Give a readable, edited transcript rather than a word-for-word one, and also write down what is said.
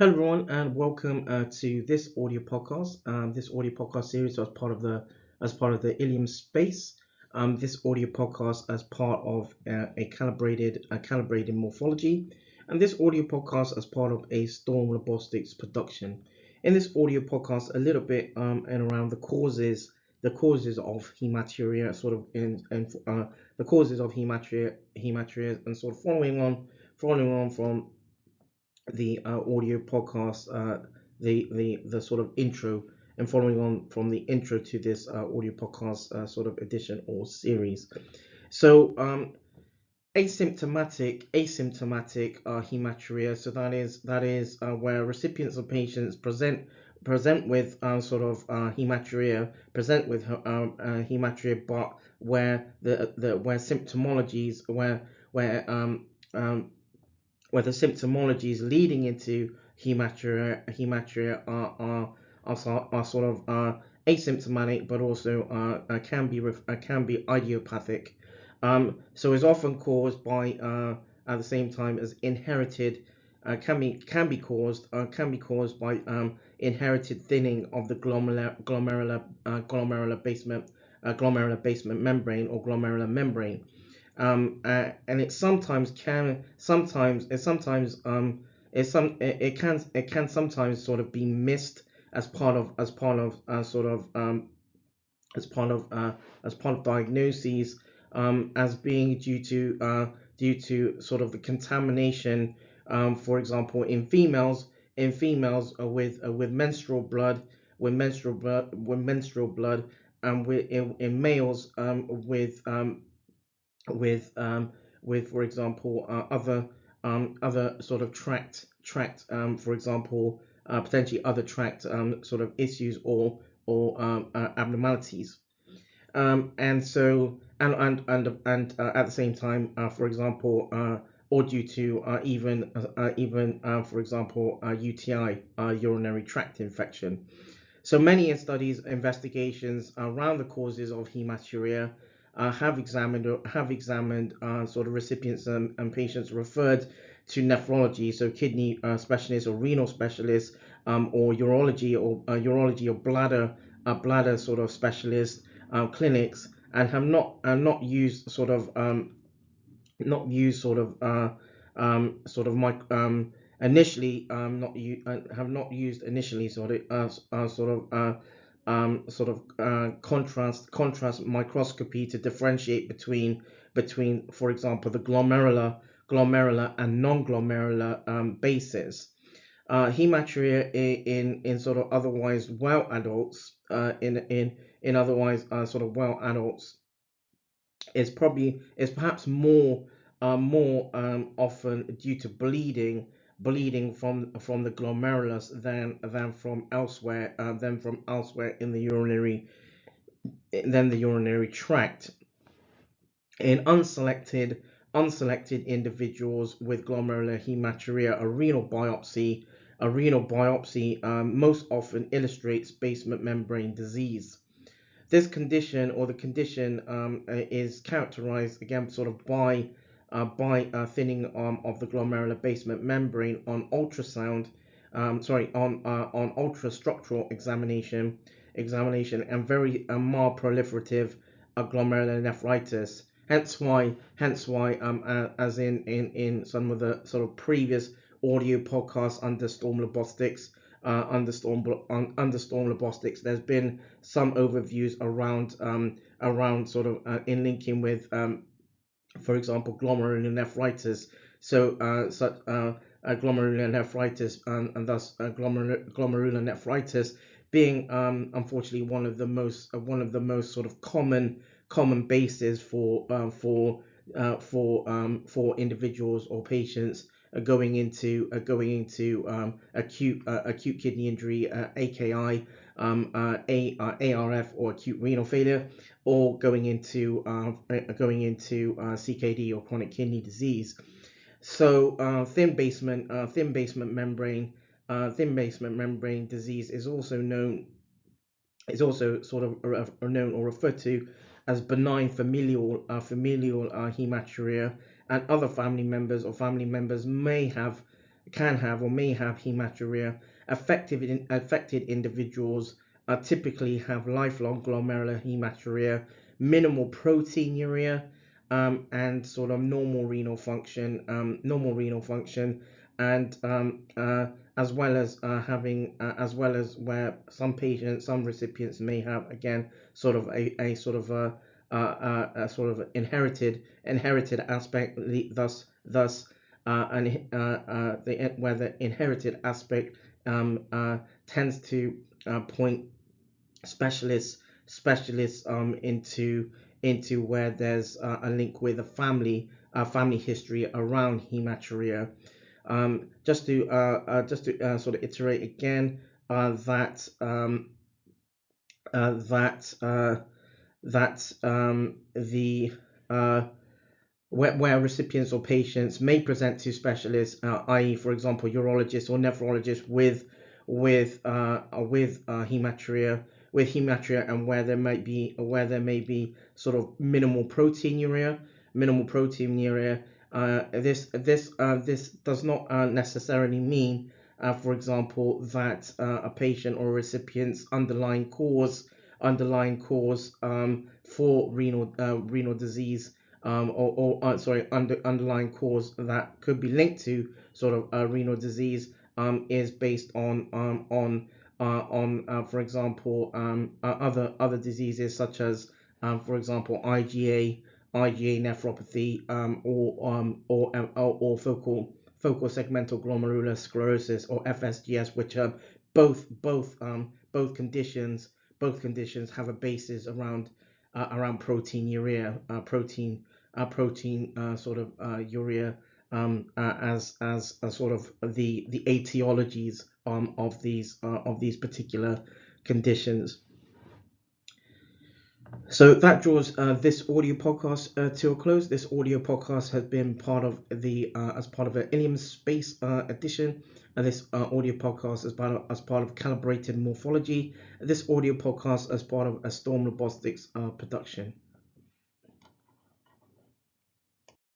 Hello everyone, and welcome to this audio podcast. This audio podcast series as part of the Hilium space. This audio podcast as part of a calibrated morphology, and this audio podcast as part of a Storm Robotics production. In this audio podcast, a little bit and around the causes of hematuria, sort of the causes of hematuria, and sort of following on from the audio podcast, the sort of intro, and following on from the intro to this audio podcast sort of edition or series. So asymptomatic hematuria. So that is where recipients or patients present with hematuria, but where symptomologies where the symptomologies leading into hematuria are sort of asymptomatic, but also can be idiopathic. So it's often caused by at the same time as inherited. Can be caused by inherited thinning of the glomerular basement membrane or glomerular membrane. And it sometimes can sometimes it sometimes it can sometimes sort of be missed as part of as part of diagnoses, as being due to sort of the contamination, for example in females with menstrual blood, and in males with for example other sort of for example potentially other tract sort of issues or abnormalities. And so and At the same time, for example, or due to even for example UTI, urinary tract infection. So many studies, investigations around the causes of hematuria have examined sort of recipients and patients referred to nephrology, so kidney specialists or renal specialists, or urology or bladder sort of specialist clinics, and have not used sort of my initially not u- have not used initially contrast microscopy to differentiate between, for example, the glomerular and non-glomerular bases. Hematuria in sort of otherwise well adults, in otherwise sort of well adults, is perhaps more often due to bleeding from the glomerulus than from elsewhere in the urinary tract. In unselected individuals with glomerular hematuria, a renal biopsy most often illustrates basement membrane disease. This condition, or the condition, is characterized again sort of by thinning of the glomerular basement membrane on ultrasound, on ultrastructural examination, and very mild proliferative glomerulonephritis. Hence why, as in some of the sort of previous audio podcasts under Storm Robotics, there's been some overviews around sort of in linking with, for example, glomerulonephritis. So such glomerulonephritis, and thus glomerulonephritis being, unfortunately, one of the most sort of common bases for individuals or patients going into acute kidney injury, AKI, ARF, or acute renal failure, or going into CKD, or chronic kidney disease. So thin basement membrane disease is also sort of known or referred to as benign familial hematuria, and other family members may have can have or may have hematuria. Affected individuals typically have lifelong glomerular hematuria, minimal proteinuria, and sort of normal renal function, and as well as as well as where some recipients may have again sort of a sort of a sort of inherited aspect, thus where the inherited aspect tends to point specialists into where there's a link with a family history around hematuria. Just to sort of iterate again, that that the where recipients or patients may present to specialists, i.e., for example, urologists or nephrologists with hematuria, and where there may be sort of minimal proteinuria. This does not necessarily mean, for example, that a patient or recipient's underlying cause for renal disease, underlying cause that could be linked to sort of renal disease is based on for example, other diseases such as, for example, IgA nephropathy, or focal segmental glomerular sclerosis, or FSGS, which are both conditions have a basis around proteinuria, protein sort of urea, as sort of the etiologies of these particular conditions. So that draws this audio podcast to a close. This audio podcast has been part of the as part of an Hilium Space edition. This audio podcast as part of Calibrated Morphology. This audio podcast as part of a Storm Robotics production.